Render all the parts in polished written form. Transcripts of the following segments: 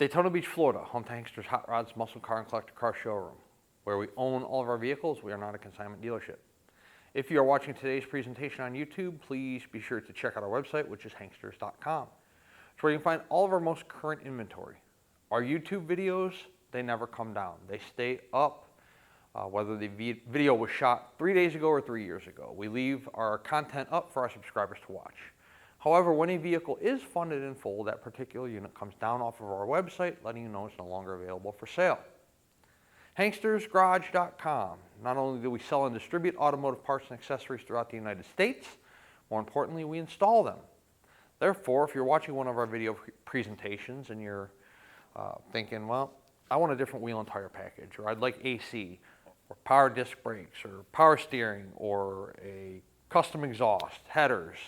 Daytona Beach, Florida, home to Hankster's Hot Rods, Muscle Car, and Collector Car Showroom, where we own all of our vehicles. We are not a consignment dealership. If you are watching today's presentation on YouTube, please be sure to check out our website, which is hanksters.com. It's where you can find all of our most current inventory. Our YouTube videos, they never come down. They stay up, whether the video was shot 3 days ago or 3 years ago. We leave our content up for our subscribers to watch. However, when a vehicle is funded in full, that particular unit comes down off of our website, letting you know it's no longer available for sale. HankstersGarage.com. Not only do we sell and distribute automotive parts and accessories throughout the United States, more importantly, we install them. Therefore, if you're watching one of our video presentations and you're thinking, well, I want a different wheel and tire package, or I'd like AC, or power disc brakes, or power steering, or a custom exhaust, headers,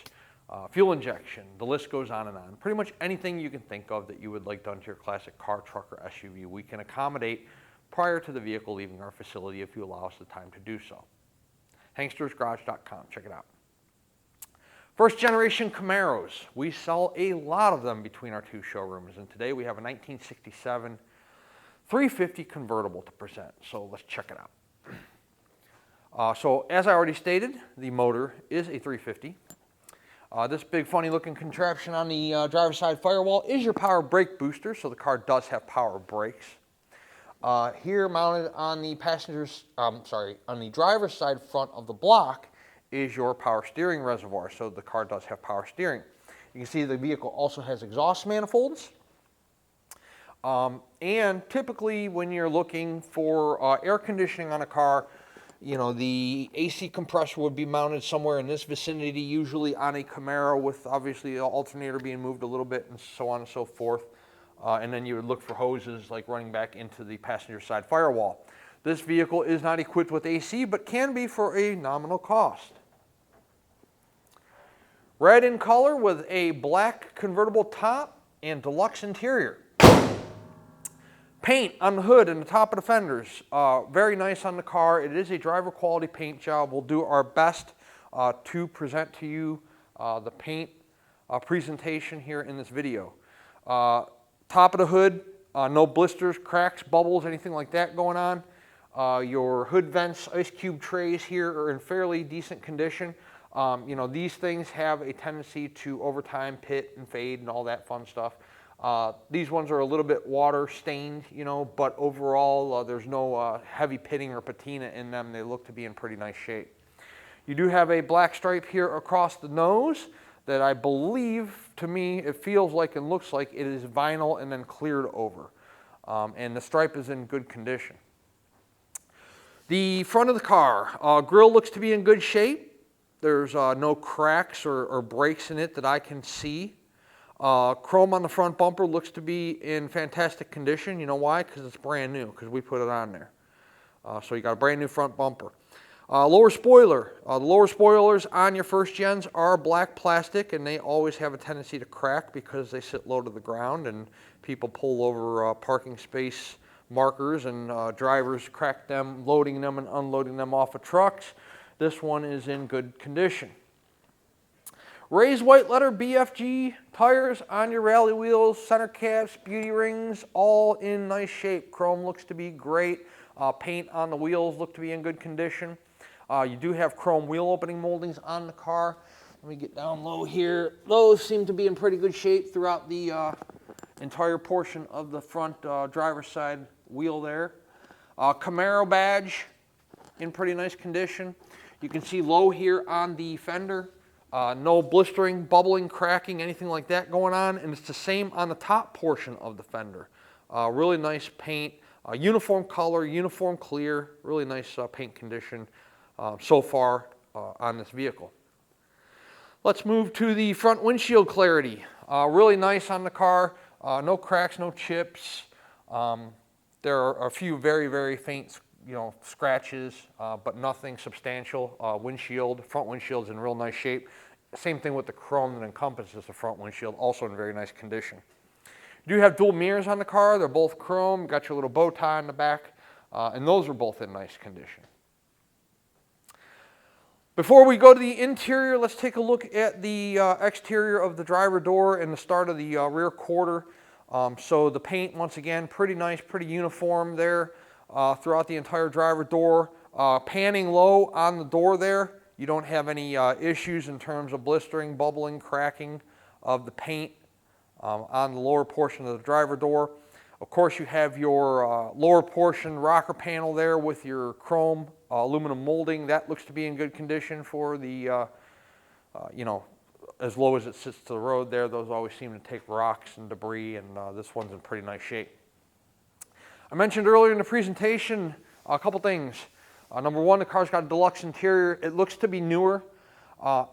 fuel injection, the list goes on and on. Pretty much anything you can think of that you would like done to your classic car, truck, or SUV, we can accommodate prior to the vehicle leaving our facility if you allow us the time to do so. HankstersGarage.com, check it out. First generation Camaros. We sell a lot of them between our two showrooms, and today we have a 1967 350 convertible to present, so let's check it out. So as I already stated, the motor is a 350. This big funny looking contraption on the driver's side firewall is your power brake booster, so the car does have power brakes. Here mounted on the on the driver's side front of the block is your power steering reservoir, so the car does have power steering. You can see the vehicle also has exhaust manifolds. And typically when you're looking for air conditioning on a car, you know, the AC compressor would be mounted somewhere in this vicinity, usually on a Camaro, with obviously the alternator being moved a little bit and so on and so forth. And then you would look for hoses like running back into the passenger side firewall. This vehicle is not equipped with AC, but can be for a nominal cost. Red in color with a black convertible top and deluxe interior. Paint on the hood and the top of the fenders, very nice on the car. It is a driver quality paint job. We'll do our best to present to you the paint presentation here in this video. Top of the hood, no blisters, cracks, bubbles, anything like that going on. Your hood vents, ice cube trays here are in fairly decent condition. You know, these things have a tendency to over time pit and fade and all that fun stuff. These ones are a little bit water stained, you know, but overall there's no heavy pitting or patina in them. They look to be in pretty nice shape. You do have a black stripe here across the nose that I believe, to me, it feels like and looks like it is vinyl and then cleared over. And the stripe is in good condition. The front of the car, grille looks to be in good shape. There's no cracks or breaks in it that I can see. Chrome on the front bumper looks to be in fantastic condition. You know why? Because it's brand new, because we put it on there. So you got a brand new front bumper. Lower spoiler. The lower spoilers on your first gens are black plastic, and they always have a tendency to crack because they sit low to the ground and people pull over parking space markers and drivers crack them, loading them and unloading them off of trucks. This one is in good condition. Raised white letter BFG tires on your rally wheels, center caps, beauty rings, all in nice shape. Chrome looks to be great. Paint on the wheels look to be in good condition. You do have chrome wheel opening moldings on the car. Let me get down low here. Those seem to be in pretty good shape throughout the entire portion of the front driver's side wheel there. Camaro badge in pretty nice condition. You can see low here on the fender. No blistering, bubbling, cracking, anything like that going on. And it's the same on the top portion of the fender. Really nice paint, uniform color, uniform clear, really nice paint condition so far on this vehicle. Let's move to the front windshield clarity. Really nice on the car. No cracks, no chips. There are a few very, very faint scratches, but nothing substantial. Front windshield's in real nice shape. Same thing with the chrome that encompasses the front windshield, also in very nice condition. You do have dual mirrors on the car. They're both chrome. Got your little bow tie in the back, and those are both in nice condition. Before we go to the interior, let's take a look at the exterior of the driver door and the start of the rear quarter. So the paint, once again, pretty nice, pretty uniform there throughout the entire driver door. Panning low on the door there, you don't have any issues in terms of blistering, bubbling, cracking of the paint on the lower portion of the driver door. Of course, you have your lower portion rocker panel there with your chrome aluminum molding. That looks to be in good condition for the, you know, as low as it sits to the road there. Those always seem to take rocks and debris, and this one's in pretty nice shape. I mentioned earlier in the presentation a couple things. Number one, the car's got a deluxe interior. It looks to be newer.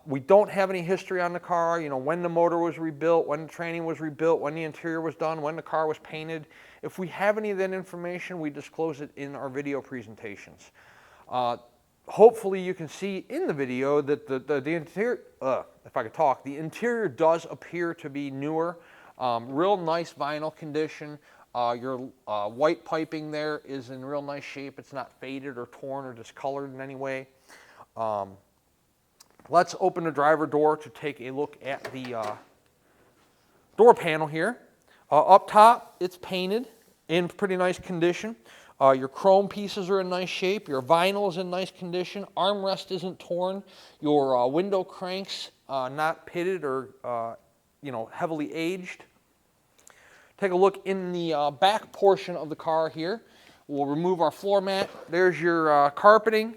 We don't have any history on the car, you know, when the motor was rebuilt, when the training was rebuilt, when the interior was done, when the car was painted. If we have any of that information, we disclose it in our video presentations. Hopefully you can see in the video that the interior, if I could talk, the interior does appear to be newer. Real nice vinyl condition. Your white piping there is in real nice shape. It's not faded or torn or discolored in any way. Let's open the driver door to take a look at the door panel here. Up top, it's painted in pretty nice condition. Your chrome pieces are in nice shape. Your vinyl is in nice condition. Armrest isn't torn. Your window cranks not pitted or you know, heavily aged. Take a look in the back portion of the car here. We'll remove our floor mat. There's your carpeting,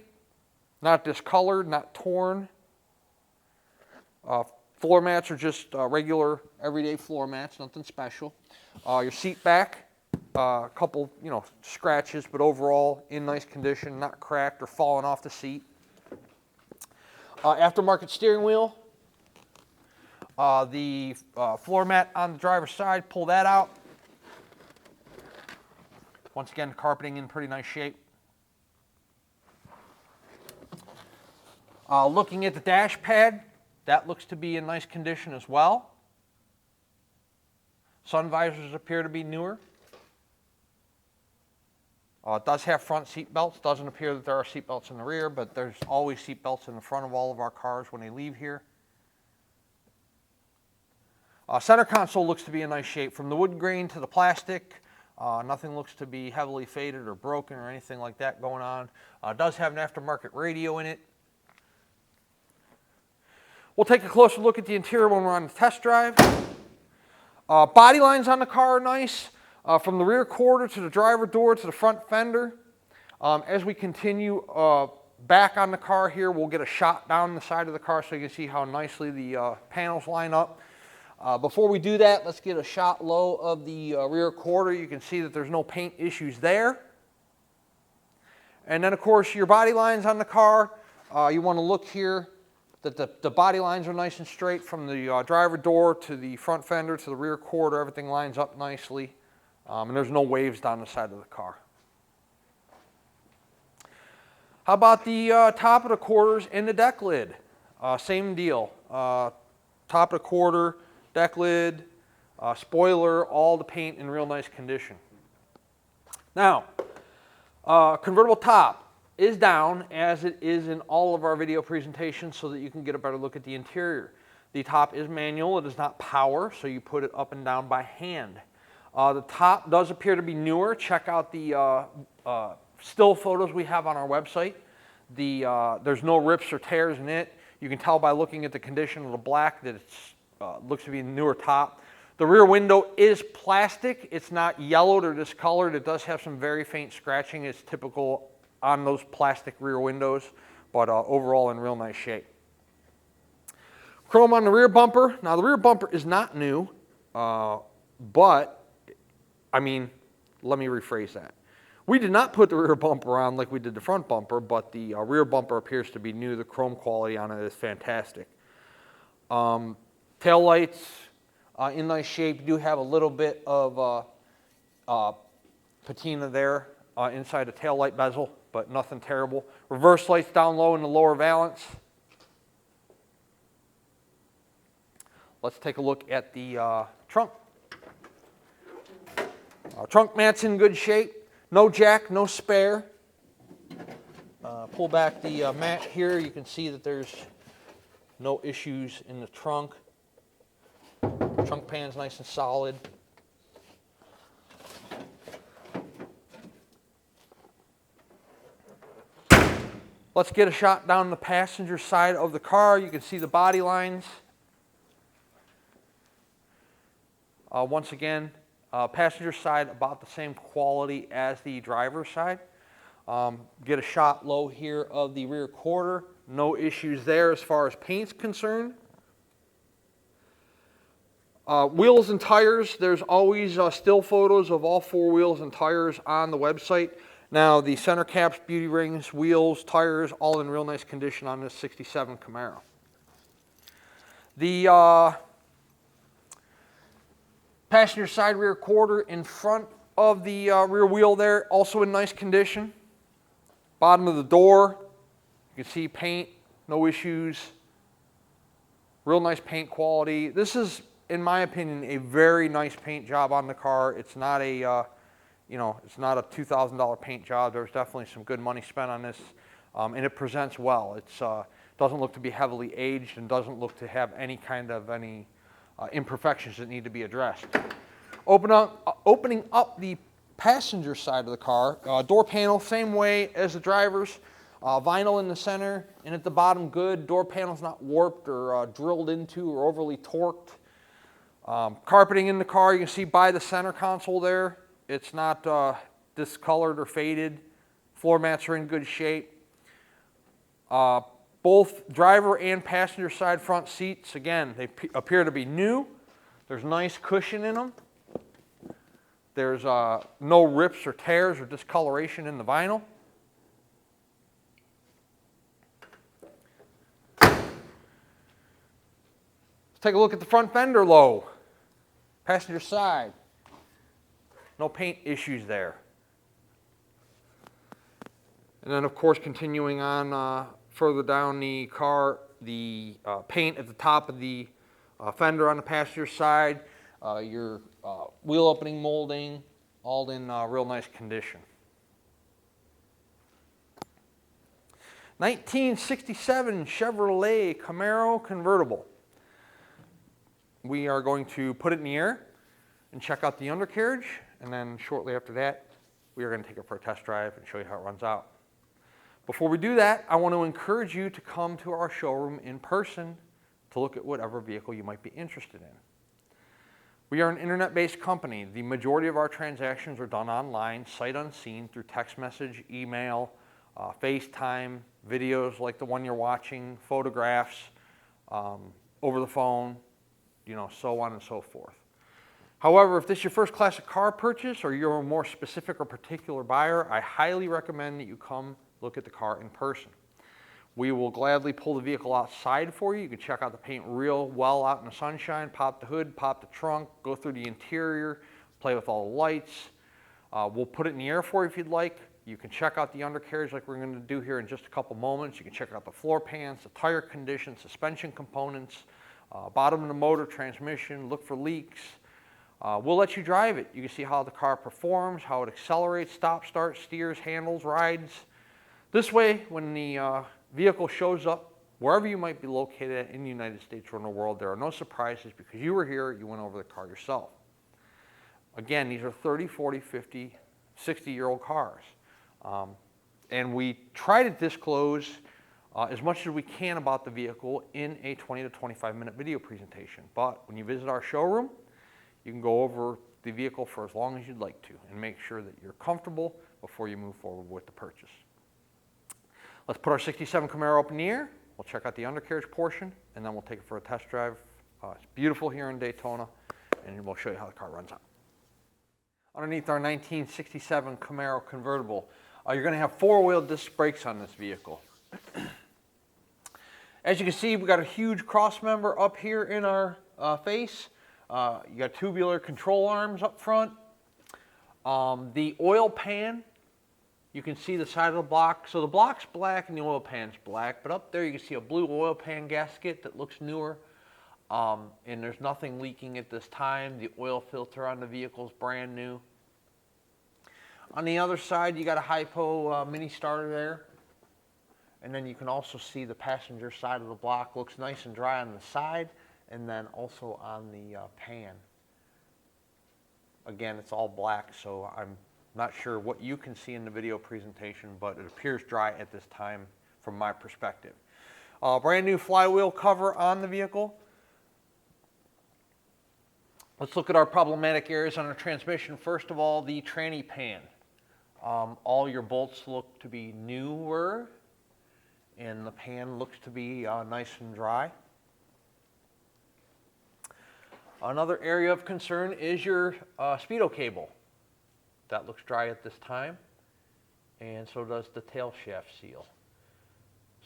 not discolored, not torn. Floor mats are just regular, everyday floor mats, nothing special. Your seat back, a couple, you know, scratches, but overall in nice condition, not cracked or falling off the seat. Aftermarket steering wheel. The floor mat on the driver's side, pull that out. Once again, carpeting in pretty nice shape. Looking at the dash pad, that looks to be in nice condition as well. Sun visors appear to be newer. It does have front seat belts. Doesn't appear that there are seat belts in the rear, but there's always seat belts in the front of all of our cars when they leave here. Center console looks to be in nice shape. From the wood grain to the plastic, nothing looks to be heavily faded or broken or anything like that going on. It does have an aftermarket radio in it. We'll take a closer look at the interior when we're on the test drive. Body lines on the car are nice. From the rear quarter to the driver door to the front fender. As we continue back on the car here, we'll get a shot down the side of the car so you can see how nicely the panels line up. Before we do that, let's get a shot low of the rear quarter. You can see that there's no paint issues there. And then, of course, your body lines on the car, you want to look here that the body lines are nice and straight from the driver door to the front fender to the rear quarter. Everything lines up nicely. And there's no waves down the side of the car. How about the top of the quarters and the deck lid? Same deal. Top of the quarter, deck lid, spoiler, all the paint in real nice condition. Now, convertible top is down as it is in all of our video presentations so that you can get a better look at the interior. The top is manual, it is not power, so you put it up and down by hand. The top does appear to be newer. Check out the still photos we have on our website. There's no rips or tears in it. You can tell by looking at the condition of the black that it looks to be a newer top. The rear window is plastic. It's not yellowed or discolored. It does have some very faint scratching. It's typical on those plastic rear windows, but overall in real nice shape. Chrome on the rear bumper. Now the rear bumper is not new, but I mean, let me rephrase that. We did not put the rear bumper on like we did the front bumper, but the rear bumper appears to be new. The chrome quality on it is fantastic. Tail lights in nice shape. You do have a little bit of patina there inside the tail light bezel, but nothing terrible. Reverse lights down low in the lower valance. Let's take a look at the trunk. Trunk mat's in good shape. No jack, no spare. Pull back the mat here. You can see that there's no issues in the trunk. Trunk pan's nice and solid. Let's get a shot down the passenger side of the car. You can see the body lines. Once again, passenger side about the same quality as the driver's side. Get a shot low here of the rear quarter. No issues there as far as paint's concerned. Wheels and tires, there's always still photos of all four wheels and tires on the website. Now the center caps, beauty rings, wheels, tires, all in real nice condition on this 67 Camaro. The passenger side rear quarter in front of the rear wheel there, also in nice condition. Bottom of the door, you can see paint, no issues. Real nice paint quality. This is, in my opinion, a very nice paint job on the car. It's not a, it's not a $2,000 paint job. There's definitely some good money spent on this, and it presents well. It doesn't look to be heavily aged and doesn't look to have any kind of imperfections that need to be addressed. Opening up the passenger side of the car, door panel, same way as the driver's. Vinyl in the center, and at the bottom good. Door panel's not warped or drilled into or overly torqued. Carpeting in the car, you can see by the center console there, it's not discolored or faded. Floor mats are in good shape. Both driver and passenger side front seats, again, they appear to be new. There's nice cushion in them. There's no rips or tears or discoloration in the vinyl. Take a look at the front fender low. Passenger side. No paint issues there. And then of course continuing on further down the car, the paint at the top of the fender on the passenger side, your wheel opening molding, all in real nice condition. 1967 Chevrolet Camaro Convertible. We are going to put it in the air and check out the undercarriage, and then shortly after that, we are going to take it for a test drive and show you how it runs out. Before we do that, I want to encourage you to come to our showroom in person to look at whatever vehicle you might be interested in. We are an internet-based company. The majority of our transactions are done online, sight unseen, through text message, email, FaceTime, videos like the one you're watching, photographs, over the phone, so on and so forth. However, if this is your first classic car purchase or you're a more specific or particular buyer, I highly recommend that you come look at the car in person. We will gladly pull the vehicle outside for you. You can check out the paint real well out in the sunshine, pop the hood, pop the trunk, go through the interior, play with all the lights. We'll put it in the air for you if you'd like. You can check out the undercarriage like we're going to do here in just a couple moments. You can check out the floor pans, the tire condition, suspension components, bottom of the motor, transmission, look for leaks. We'll let you drive it. You can see how the car performs, how it accelerates, stops, starts, steers, handles, rides. This way, when the vehicle shows up, wherever you might be located in the United States or in the world, there are no surprises because you were here, you went over the car yourself. Again, these are 30, 40, 50, 60-year-old cars. And we try to disclose as much as we can about the vehicle in a 20 to 25-minute video presentation. But when you visit our showroom, you can go over the vehicle for as long as you'd like to and make sure that you're comfortable before you move forward with the purchase. Let's put our 67 Camaro up in the air. We'll check out the undercarriage portion, and then we'll take it for a test drive. It's beautiful here in Daytona, and we'll show you how the car runs out. Underneath our 1967 Camaro Convertible, you're going to have four-wheel disc brakes on this vehicle. As you can see, we've got a huge cross member up here in our face. You got tubular control arms up front. The oil pan, you can see the side of the block. So the block's black and the oil pan's black, but up there you can see a blue oil pan gasket that looks newer. And there's nothing leaking at this time. The oil filter on the vehicle is brand new. On the other side, you got a hypo mini starter there. And then you can also see the passenger side of the block looks nice and dry on the side, and then also on the pan. Again, it's all black, so I'm not sure what you can see in the video presentation, but it appears dry at this time from my perspective. Brand new flywheel cover on the vehicle. Let's look at our problematic areas on our transmission. First of all, the tranny pan. All your bolts look to be newer, and the pan looks to be nice and dry. Another area of concern is your speedo cable. That looks dry at this time, and so does the tail shaft seal.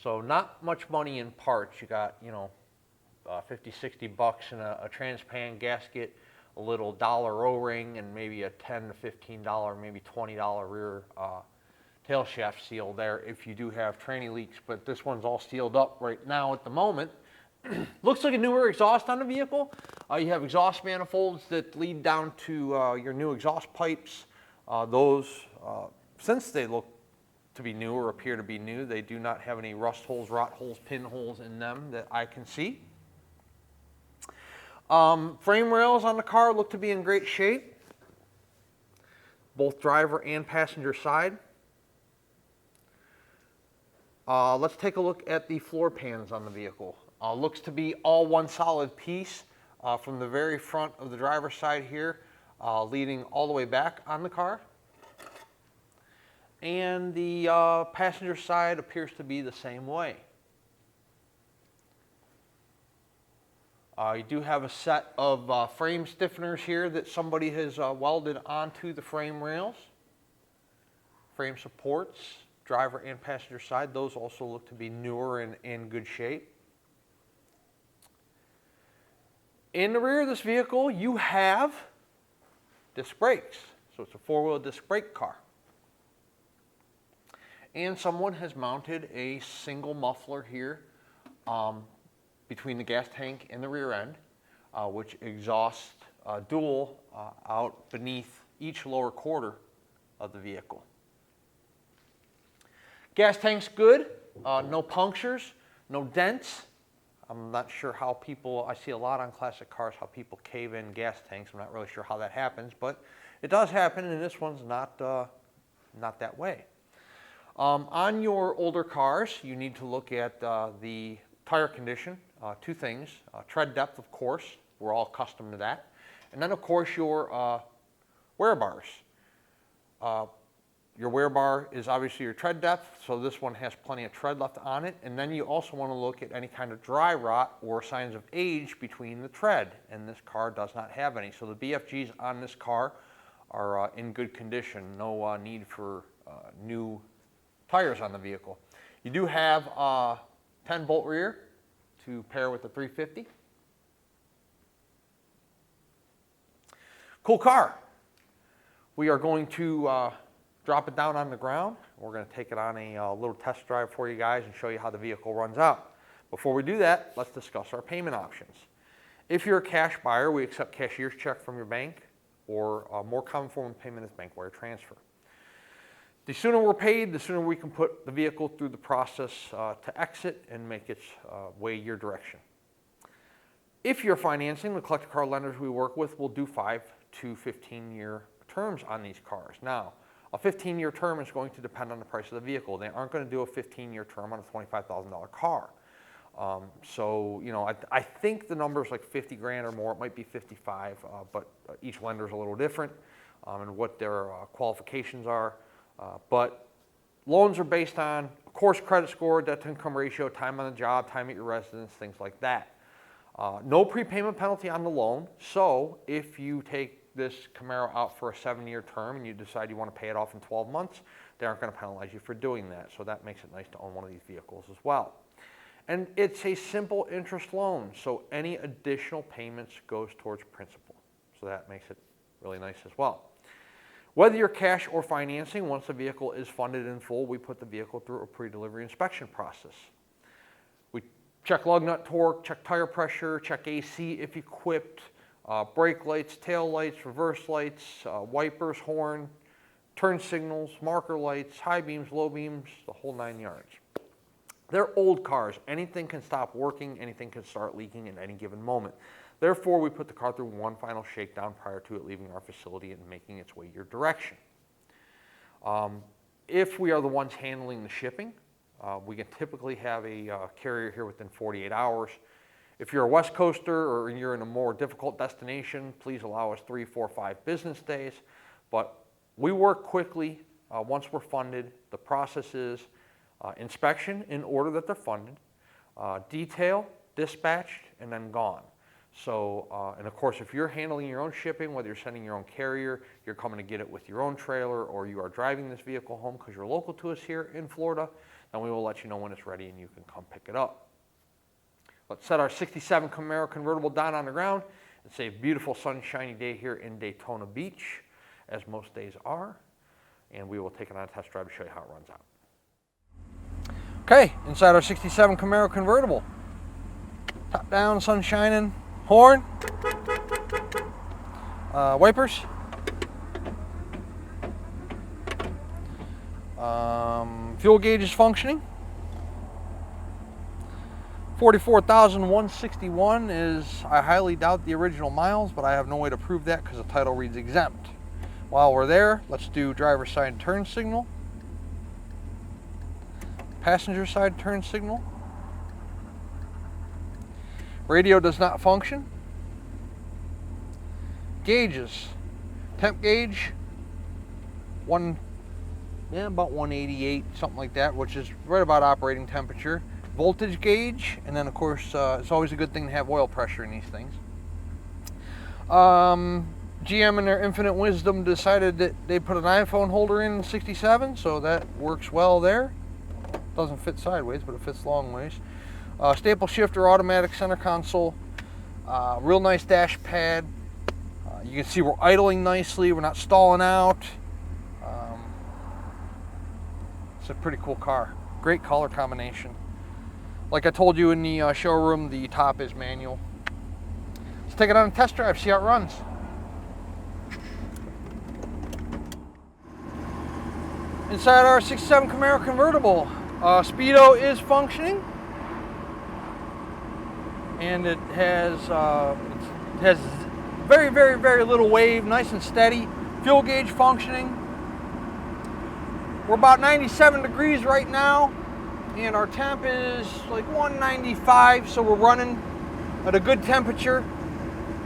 So not much money in parts. You got, 50, 60 bucks in a transpan gasket, a little dollar O-ring, and maybe a $10 to $15, maybe $20 rear tail shaft seal there if you do have tranny leaks. But this one's all sealed up right now at the moment. Looks like a newer exhaust on the vehicle. You have exhaust manifolds that lead down to your new exhaust pipes. Those, since they look to be new or appear to be new, they do not have any rust holes, rot holes, pinholes in them that I can see. Frame rails on the car look to be in great shape, both driver and passenger side. Let's take a look at the floor pans on the vehicle. Looks to be all one solid piece from the very front of the driver's side here, leading all the way back on the car. And the passenger side appears to be the same way. You do have a set of frame stiffeners here that somebody has welded onto the frame rails. Frame supports, driver and passenger side, those also look to be newer and in good shape. In the rear of this vehicle, you have disc brakes. So it's a four-wheel disc brake car. And someone has mounted a single muffler here between the gas tank and the rear end, which exhausts dual out beneath each lower quarter of the vehicle. Gas tank's good, no punctures, no dents. I'm not sure how people, I see a lot on classic cars, how people cave in gas tanks. I'm not really sure how that happens, but it does happen, and this one's not that way. On your older cars, you need to look at the tire condition. Two things, tread depth, of course, we're all accustomed to that. And then, of course, your wear bars. Your wear bar is obviously your tread depth, so this one has plenty of tread left on it. And then you also want to look at any kind of dry rot or signs of age between the tread, and this car does not have any. So the BFGs on this car are in good condition, no need for new tires on the vehicle. You do have 10-bolt rear to pair with the 350. Cool car. We are going to drop it down on the ground. We're going to take it on a little test drive for you guys and show you how the vehicle runs out. Before we do that, let's discuss our payment options. If you're a cash buyer, we accept cashier's check from your bank, or a more common form of payment is bank wire transfer. The sooner we're paid, the sooner we can put the vehicle through the process to exit and make its way your direction. If you're financing, the collector car lenders we work with will do 5 to 15-year terms on these cars. Now, a 15-year term is going to depend on the price of the vehicle. They aren't going to do a 15-year term on a $25,000 car. I think the number is like 50 grand or more. It might be 55, but each lender is a little different and what their qualifications are. But loans are based on, of course, credit score, debt to income ratio, time on the job, time at your residence, things like that. No prepayment penalty on the loan. So if you take this Camaro out for a 7-year term and you decide you want to pay it off in 12 months, they aren't going to penalize you for doing that. So that makes it nice to own one of these vehicles as well. And it's a simple interest loan, so any additional payments goes towards principal. So that makes it really nice as well. Whether you're cash or financing, once the vehicle is funded in full, we put the vehicle through a pre-delivery inspection process. We check lug nut torque, check tire pressure, check AC if equipped, brake lights, tail lights, reverse lights, wipers, horn, turn signals, marker lights, high beams, low beams, the whole 9 yards. They're old cars. Anything can stop working, anything can start leaking at any given moment. Therefore, we put the car through one final shakedown prior to it leaving our facility and making its way your direction. If we are the ones handling the shipping, We can typically have a carrier here within 48 hours. If you're a West Coaster or you're in a more difficult destination, please allow us 3, 4, 5 business days. But we work quickly once we're funded. The process is inspection in order that they're funded, detail, dispatched, and then gone. So, and of course, if you're handling your own shipping, whether you're sending your own carrier, you're coming to get it with your own trailer, or you are driving this vehicle home because you're local to us here in Florida, then we will let you know when it's ready and you can come pick it up. Let's set our 67 Camaro convertible down on the ground. It's a beautiful sunshiny day here in Daytona Beach, as most days are, and we will take it on a test drive to show you how it runs out. Okay, inside our 67 Camaro convertible. Top down, sun shining, horn, wipers, fuel gauge is functioning. 44,161 is, I highly doubt the original miles, but I have no way to prove that because the title reads exempt. While we're there, let's do driver's side turn signal, passenger side turn signal. Radio does not function. Gauges, temp gauge, about 188, something like that, which is right about operating temperature. Voltage gauge, and then of course it's always a good thing to have oil pressure in these things. GM in their infinite wisdom decided that they put an iPhone holder in 67, so that works well there. Doesn't fit sideways, but it fits long ways. Staple shifter, automatic center console, real nice dash pad. You can see we're idling nicely, we're not stalling out. It's a pretty cool car. Great color combination. Like I told you in the showroom, the top is manual. Let's take it on a test drive, see how it runs. Inside our 67 Camaro convertible, speedo is functioning, and it has very, very, very little wave, nice and steady. Fuel gauge functioning. We're about 97 degrees right now, and our temp is like 195, so we're running at a good temperature.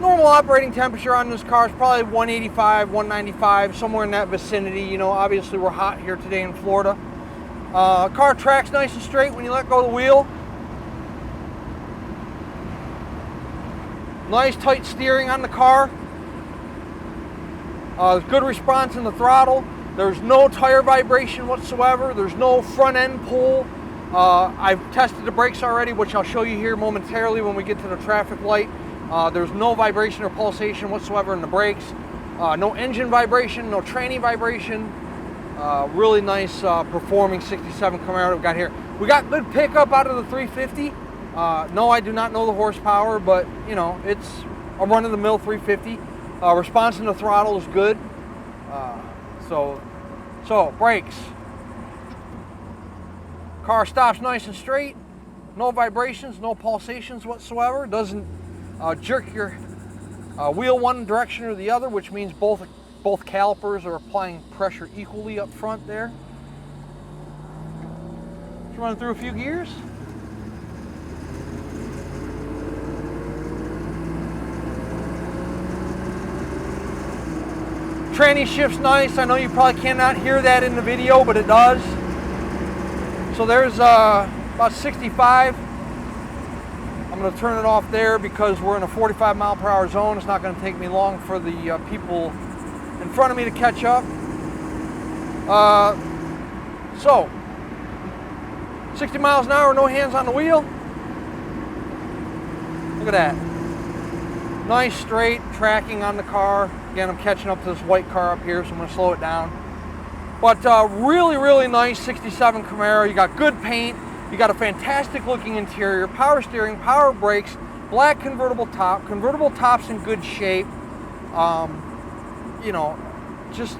Normal operating temperature on this car is probably 185, 195, somewhere in that vicinity. You know, obviously we're hot here today in Florida. Car tracks nice and straight when you let go of the wheel. Nice tight steering on the car. Good response in the throttle. There's no tire vibration whatsoever. There's no front end pull. I've tested the brakes already, which I'll show you here momentarily when we get to the traffic light. There's no vibration or pulsation whatsoever in the brakes. No engine vibration, no tranny vibration. Really nice performing 67 Camaro we've got here. We got good pickup out of the 350. No, I do not know the horsepower, but you know, it's a run-of-the-mill 350. Response in the throttle is good. So brakes. Car stops nice and straight. No vibrations, no pulsations whatsoever. Doesn't jerk your wheel one direction or the other, which means both calipers are applying pressure equally up front there. Let's run through a few gears. Tranny shift's nice. I know you probably cannot hear that in the video, but it does. So there's about 65. I'm going to turn it off there because we're in a 45 mile per hour zone. It's not going to take me long for the people in front of me to catch up. So 60 miles an hour, no hands on the wheel. Look at that. Nice straight tracking on the car. Again, I'm catching up to this white car up here, so I'm going to slow it down. But really, really nice 67 Camaro. You got good paint. You got a fantastic looking interior, power steering, power brakes, black convertible top. Convertible top's in good shape. You know, just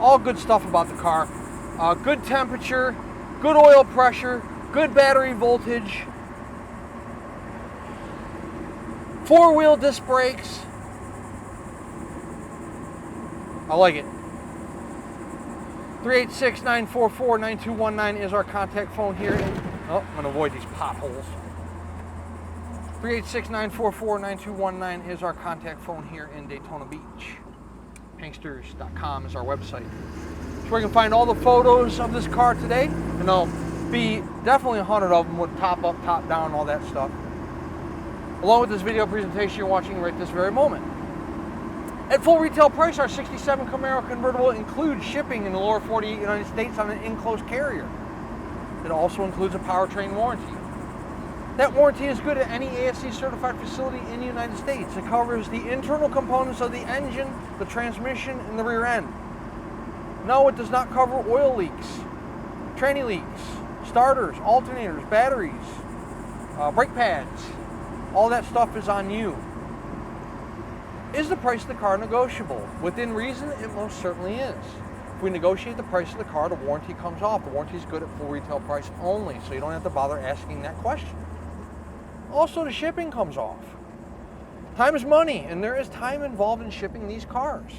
all good stuff about the car. Good temperature, good oil pressure, good battery voltage. 4-wheel disc brakes. I like it. 386-944-9219 is our contact phone here. Oh, I'm going to avoid these potholes. 386-944-9219 is our contact phone here in Daytona Beach. Hanksters.com is our website. So where you can find all the photos of this car today, and there'll be definitely 100 of them with top up, top down, all that stuff. Along with this video presentation you're watching right this very moment. At full retail price, our 67 Camaro convertible includes shipping in the lower 48 United States on an enclosed carrier. It also includes a powertrain warranty. That warranty is good at any ASC certified facility in the United States. It covers the internal components of the engine, the transmission, and the rear end. No, it does not cover oil leaks, tranny leaks, starters, alternators, batteries, brake pads. All that stuff is on you. Is the price of the car negotiable? Within reason, it most certainly is. If we negotiate the price of the car, the warranty comes off. The warranty is good at full retail price only, so you don't have to bother asking that question. Also, the shipping comes off. Time is money, and there is time involved in shipping these cars.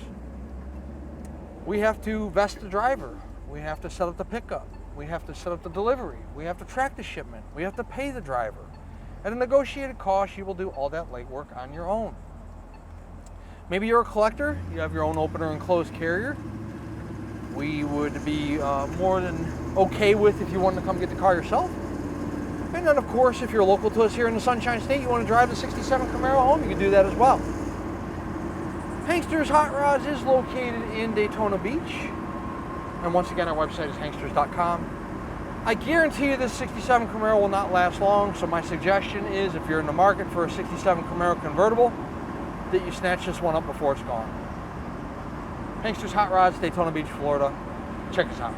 We have to vest the driver. We have to set up the pickup. We have to set up the delivery. We have to track the shipment. We have to pay the driver. At a negotiated cost, you will do all that legwork on your own. Maybe you're a collector, you have your own opener and closed carrier. We would be more than okay with if you wanted to come get the car yourself. And then of course, if you're local to us here in the Sunshine State, you want to drive the 67 Camaro home, you can do that as well. Hanksters Hot Rods is located in Daytona Beach. And once again, our website is hanksters.com. I guarantee you this 67 Camaro will not last long, so my suggestion is if you're in the market for a 67 Camaro convertible, that you snatch this one up before it's gone. Hanksters Hot Rods, Daytona Beach, Florida. Check us out.